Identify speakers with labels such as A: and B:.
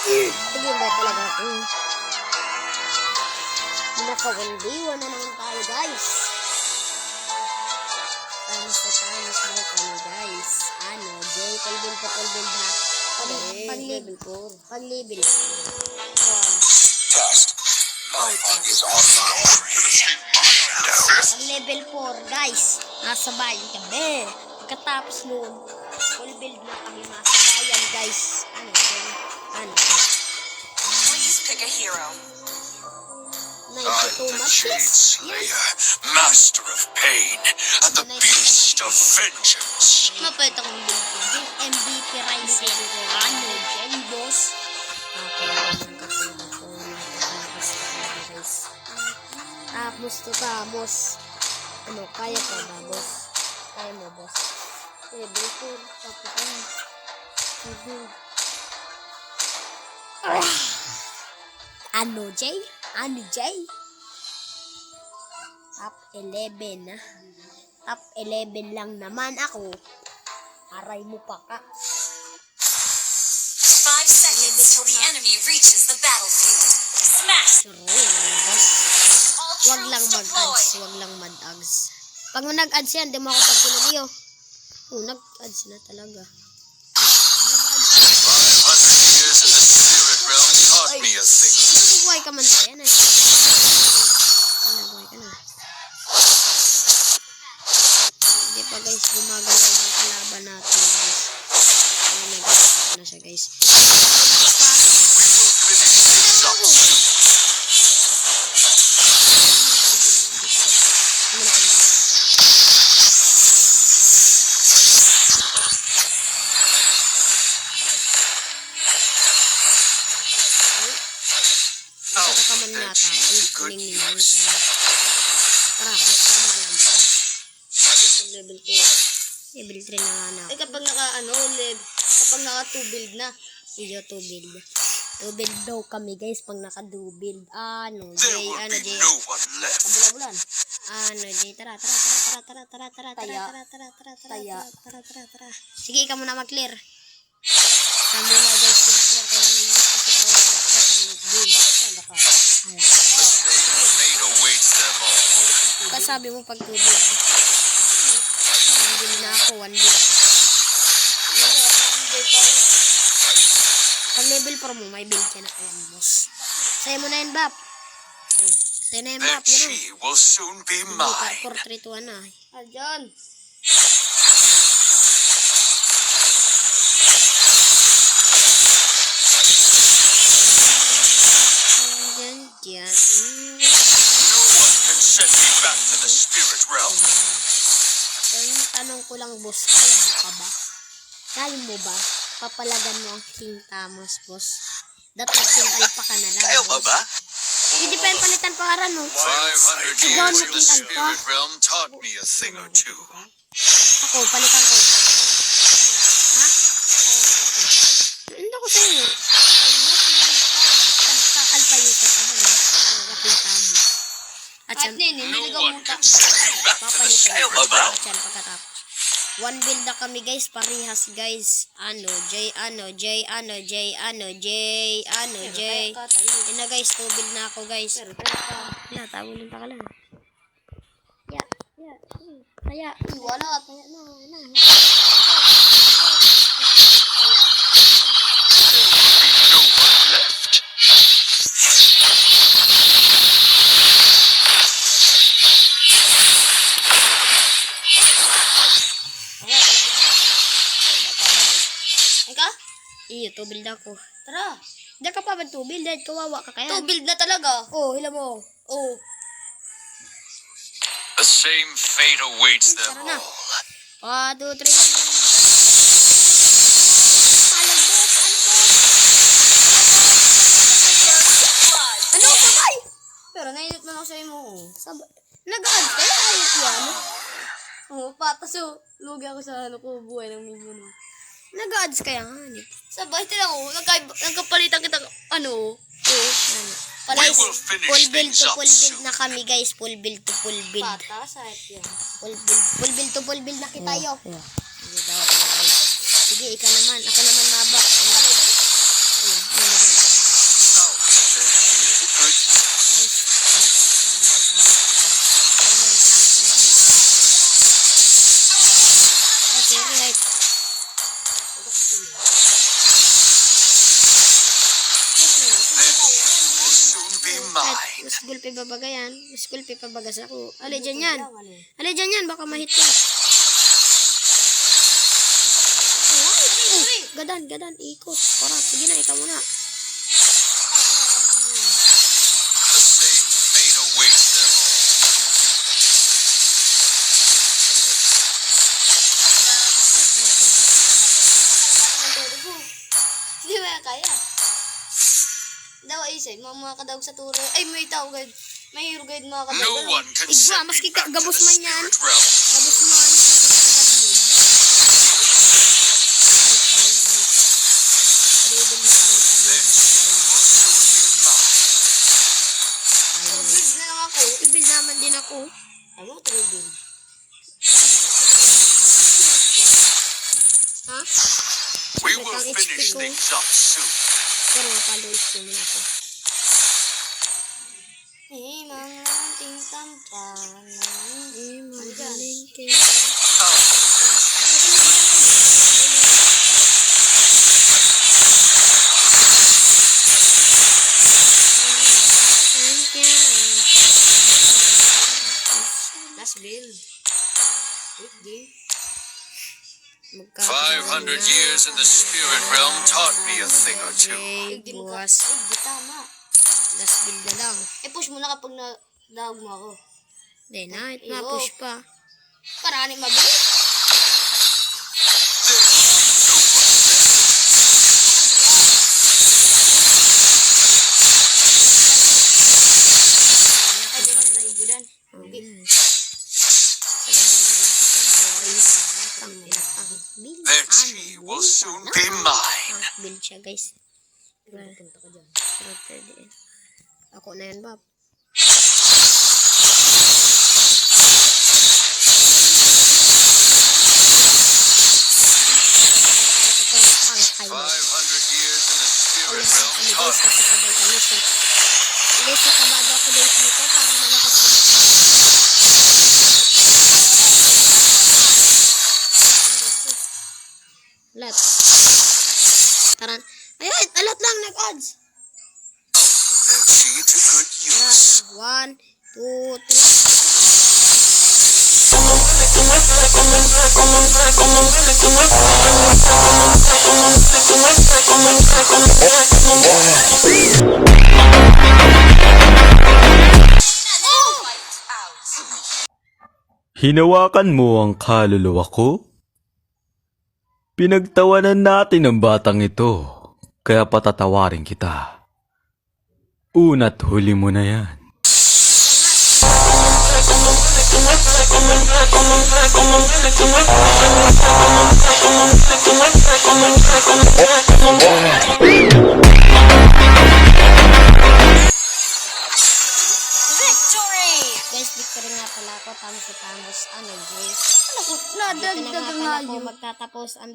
A: Sige ba talaga ako? Naka-1v1 na naman tayo, guys. Tamas na kami, guys. Ano, Jay, palbil pa palbil ha. Pag-level 4. Pag-level 4.
B: Test. My bug is online.
A: Pag-level 4, guys. Nasa bayan kami. Pagkatapos nun, full build na kami nasa bayan, guys. Ano, Jay? Ano,
C: Please pick a hero.
A: 92
B: I'm the
A: matches.
B: Jade Slayer, master of pain, and the beast of vengeance.
A: Mapait akong build ko. Yung MVP Ryzen. Ano, Jay, boss? Tapos. Ano, kaya pa ba, boss? Kaya mo, boss? Before, tapos ano, Jay? Ano, Jay? Top 11, ha? Top 11 lang naman ako. Aray mo pa ka.
C: 5 seconds till the enemy reaches the battlefield. Smash!
A: boss.
C: All
A: Wag lang
C: troops
A: mag-ads.
C: deployed.
A: Wag lang mag-ads. Pag nag-ads yan, di mo ako pagpinaliyo. Nag-ads na talaga.
B: 500 years in the spirit realm taught me a thing.
A: Nabubuhay ka man ba yan, eh? Nabubuhay ka na. Hindi pa, guys. Gumagalaw ng kalaban natin, guys. Ayun na, guys. Ayun na siya, guys.
B: We will finish things up soon.
A: Kaman yata.
B: Good
A: Kuning
B: news.
A: Tara, gusto mo alam ba? Level 4. Level 3 na nga na.
D: Kapag kapag naka 2 build na.
A: Iyo, 2 build. 2 build daw kami, guys, pag naka 2 build. Ano,
B: There
A: Jay,
B: will
A: ano,
B: be
A: Jay.
B: no one left.
D: Kabula-bulan.
A: Ano, Jay, tara. Sige, ikaw muna mag-clear. Sa muna, guys, pina-clear ko namin yun. Kasi ako,
B: The same fate awaits them all.
A: Kasi sabi mo pag 2 build. 1 build na ako, 1 build. Pag level 4 mo, may build ka na. Ayan, boss. Sa'yo mo na yun, Bap. Sa'yo na yun,
B: Their
A: Bap. Yan o.
B: chi will soon be mine.
A: 4, 3, 2, 1 na.
D: Adyan.
A: Diyan.
B: No one can send me back to the spirit realm.
A: Ang tanong ko lang, boss, kaya mo ka ba? Kaya mo ba? Papalagan mo ang King Tamos, boss. Dapat King Alpha ka na lang,
B: Kaya ba
A: boss.
B: ba?
A: Hindi pa yung palitan pa karan, no?
B: 500
A: Ikaw
B: years
A: na
B: in the
A: King Alpha.
B: spirit realm taught me a thing or two.
A: Ako, palitan ko. Ha? Hindi ko sa'yo. Alpha user ka ba, no? King Tamos. At
D: At
A: yan,
D: nini,
B: No
D: niligaw
B: one
D: mo
B: can send me back to the
A: papalitan
B: spirit
A: ko.
B: realm.
A: At yan, pagkatapos. 1 build na kami, guys, parehas, guys. Jay. Yun na, guys, 2 build na ako, guys. Wala, tawulin pa ka lang. Kaya.
D: Wala.
A: Na.
B: No one left.
D: Ika?
A: Iyo, 2 build ako.
D: Tara.
A: Diyan ka pa ba 2 build? Dahil kawawa ka kaya.
D: 2 build na talaga.
A: Oh, hila mo.
D: Oh.
B: The same fate awaits them
A: Tara na.
B: all.
A: 1, 2, 3. Palag, boss. Ano, sabay?
D: Pero nainit man ako sa'yo mo.
A: Sabay. Nag-add ka? Ayot yan.
D: Oo, patas yung lugi ako sa buhay ng minion.
A: Nag-ads kaya nga.
D: Sabay tila ko, nagkapalitan kita,
A: Oo.
B: We
A: Guys,
B: will finish
A: full build
B: things
A: to
B: up
A: full build
B: soon.
A: na kami, guys. Full build to full build.
D: patas, kahit yan.
A: Full build to full build na kita yo. Sige, ikaw naman. Ako naman mabak. Ano? Ayun, ayun naman.
B: mine.
A: Mas gulpi babaga yan. Mas gulpi pabagas ako. Ali dyan yan. Ali dyan yan. Baka mahit ka. Gadan. Ikot. Para. Sige na. Ikaw muna.
B: The same fate awaits them all.
D: Hindi ba kaya? Daw ay isa, mga kadawag sa turo. Ay, may tao guide. May hero guide mga kadawag.
B: No one can
A: Igwa,
B: send me
A: maski
B: back to the
A: gabos man yan.
B: spirit realm.
A: Tapos man.
B: This will soon be mine.
D: Build na lang ako.
A: Ibil naman din ako.
D: Ano, tribal?
A: Ha?
B: We
A: Wait,
B: will
A: ang
B: finish
A: HP ko.
B: things up soon.
A: Pero mapalois ko muna ako.
D: Eh, mga ating tampanan.
A: Magaling kayo.
D: Last build. Quick game.
B: 500 years in the spirit realm taught me a thing or two.
A: Okay,
D: Di mo ka.
A: buwas.
D: Di tama.
A: Last build na lang.
D: Push mo na kapag nadawag mo ako.
A: Hindi na,
D: Iyo.
A: ma-push pa.
D: Para ni mabilis.
B: There will be no one left.
D: Ay, di na naigudan.
B: Their chi will soon be mine.
A: Build siya, guys. Pero pwede eh. Ako na yan, Bob. Ang
B: 500 years in the spirit realm
A: guys,
B: taught
A: kasi
B: me.
A: sabay kami. Guys, nakabado ako guys dito. Parang malakas na. Alat. Taran. Ayun, alat lang nag-odds.
B: Their chi to good use.
A: 1, 2, 3.
C: Fight out.
E: Hinawakan mo ang kaluluwa ko? Pinagtawanan natin ang batang ito, kaya patatawarin kita. Una't huli mo na yan.
C: Victory!
A: Guys, victory nga pala ako. Tamos sa tamos. Ano, guys?
D: Ano ko?
A: Dito na nga
D: Nadagdagan
A: pala
D: na
A: po
D: yun.
A: magtatapos ang